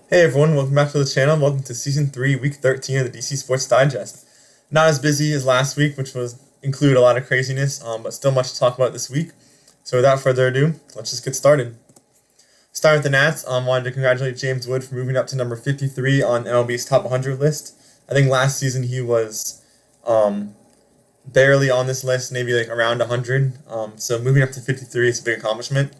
Hey everyone, welcome back to the channel. Welcome to Season 3, Week 13 of the DC Sports Digest. Not as busy as last week, which was include a lot of craziness, but still much to talk about this week. So without further ado, let's just get started. Starting with the Nats, wanted to congratulate James Wood for moving up to number 53 on MLB's Top 100 list. I think last season he was barely on this list, maybe like around 100. So moving up to 53 is a big accomplishment.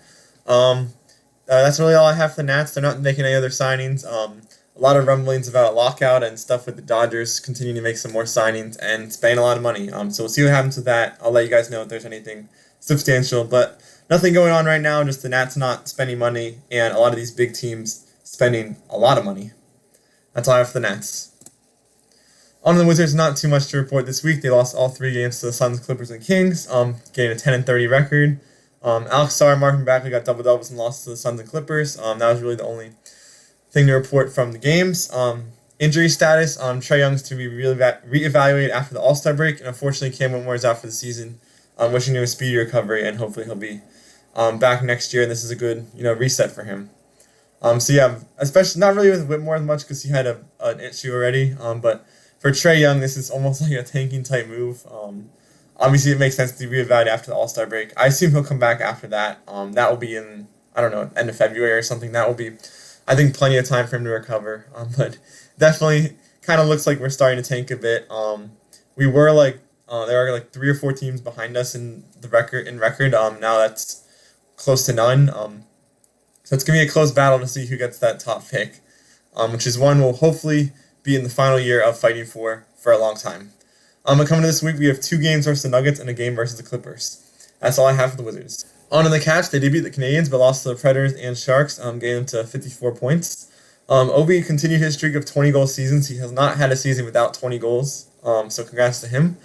That's really all I have for the Nats. They're not making any other signings. A lot of rumblings about a lockout and stuff with the Dodgers continuing to make some more signings and spending a lot of money. So we'll see what happens with that. I'll let you guys know if there's anything substantial, but nothing going on right now. Just the Nats not spending money and a lot of these big teams spending a lot of money. That's all I have for the Nats. On the Wizards, not too much to report this week. They lost all 3 games to the Suns, Clippers, and Kings, getting a 10-30 record. Alex Starr and Marvin Bagley got double-doubles and lost to the Suns and Clippers. That was really the only thing to report from the games. Injury status, Trae Young's to be reevaluated after the All-Star break, and unfortunately Cam Whitmore is out for the season. Wishing him a speedy recovery, and hopefully he'll be back next year, and this is a good reset for him. So yeah, especially not really with Whitmore as much because he had an issue already, but for Trae Young, this is almost like a tanking type move. Obviously, it makes sense to reevaluate after the All-Star break. I assume he'll come back after that. That will be in, I don't know, end of February or something. That will be, I think, plenty of time for him to recover. But definitely kind of looks like we're starting to tank a bit. We were like, there are like 3 or 4 teams behind us in the record. Now that's close to none. So it's going to be a close battle to see who gets that top pick, which is one we'll hopefully be in the final year of fighting for a long time. But coming to this week, we have 2 games versus the Nuggets and a game versus the Clippers. That's all I have for the Wizards. On to the Cats, they did beat the Canadians, but lost to the Predators and Sharks, getting them to 54 points. Obi continued his streak of 20-goal seasons. He has not had a season without 20 goals, so congrats to him.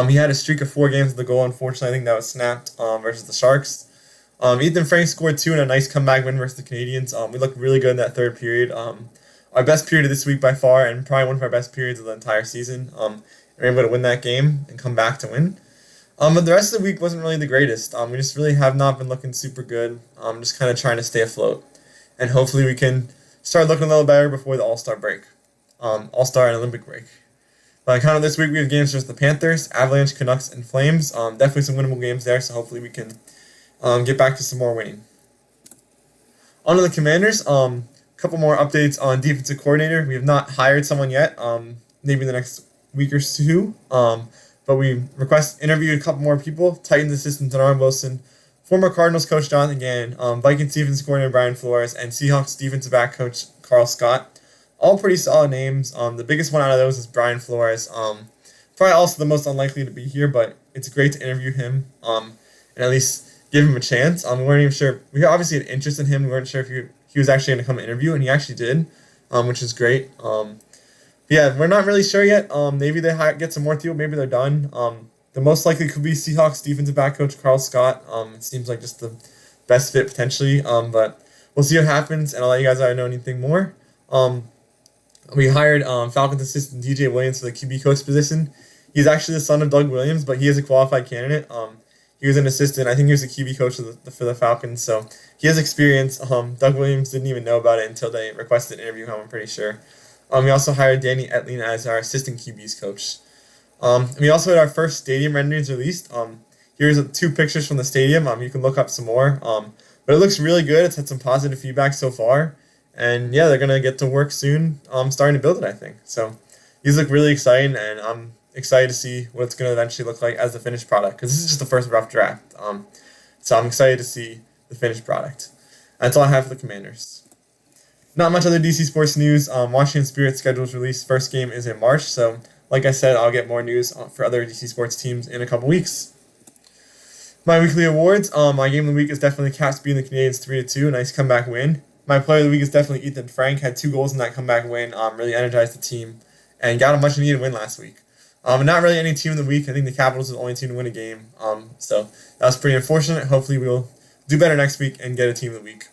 He had a streak of 4 games with the goal. Unfortunately, I think that was snapped versus the Sharks. Ethan Frank scored 2 in a nice comeback win versus the Canadians. We looked really good in that third period. Our best period of this week by far, and probably one of our best periods of the entire season. We were able to win that game and come back to win. But the rest of the week wasn't really the greatest. We just really have not been looking super good. Just kind of trying to stay afloat. And hopefully we can start looking a little better before the All-Star break. All-Star and Olympic break. But kind of this week we have games versus the Panthers, Avalanche, Canucks, and Flames. Definitely some winnable games there, so hopefully we can get back to some more winning. On to the Commanders. Couple more updates on defensive coordinator. We have not hired someone yet. Maybe the next week or 2. But we interviewed a couple more people. Titans assistant Denard Wilson, former Cardinals coach Jonathan Gannon, Vikings defense coordinator Brian Flores, and Seahawks defensive back coach Carl Scott. All pretty solid names. The biggest one out of those is Brian Flores. Probably also the most unlikely to be here, but it's great to interview him and at least give him a chance. We weren't even sure. We obviously had interest in him. We weren't sure if he was actually going to come interview, and he actually did, which is great. Yeah, we're not really sure yet. Maybe they get some more people. Maybe they're done. The most likely could be Seahawks defensive back coach Carl Scott. It seems like just the best fit potentially. But we'll see what happens, and I'll let you guys know anything more. We hired Falcons assistant DJ Williams for the QB coach position. He's actually the son of Doug Williams, but he is a qualified candidate. He was an assistant. I think he was a QB coach for the Falcons, so he has experience. Doug Williams didn't even know about it until they requested an interview him, I'm pretty sure. We also hired Danny Etling as our assistant QB's coach. We also had our first stadium renderings released. Here's 2 pictures from the stadium. You can look up some more. But it looks really good. It's had some positive feedback so far. And yeah, they're going to get to work soon starting to build it, I think. So these look really exciting, and I'm excited to see what it's going to eventually look like as the finished product, because this is just the first rough draft. So I'm excited to see the finished product. That's all I have for the Commanders. Not much other DC sports news. Washington Spirit schedule's released. First game is in March, so like I said, I'll get more news for other DC sports teams in a couple weeks. My weekly awards. My game of the week is definitely Caps beating the Canadians 3-2. Nice comeback win. My player of the week is definitely Ethan Frank. Had 2 goals in that comeback win. Really energized the team and got a much needed win last week. Not really any team of the week. I think the Capitals are the only team to win a game. So that was pretty unfortunate. Hopefully we'll do better next week and get a team of the week.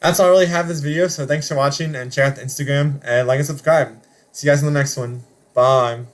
That's all I really have this video, so thanks for watching, and check out the Instagram, and like and subscribe. See you guys in the next one. Bye.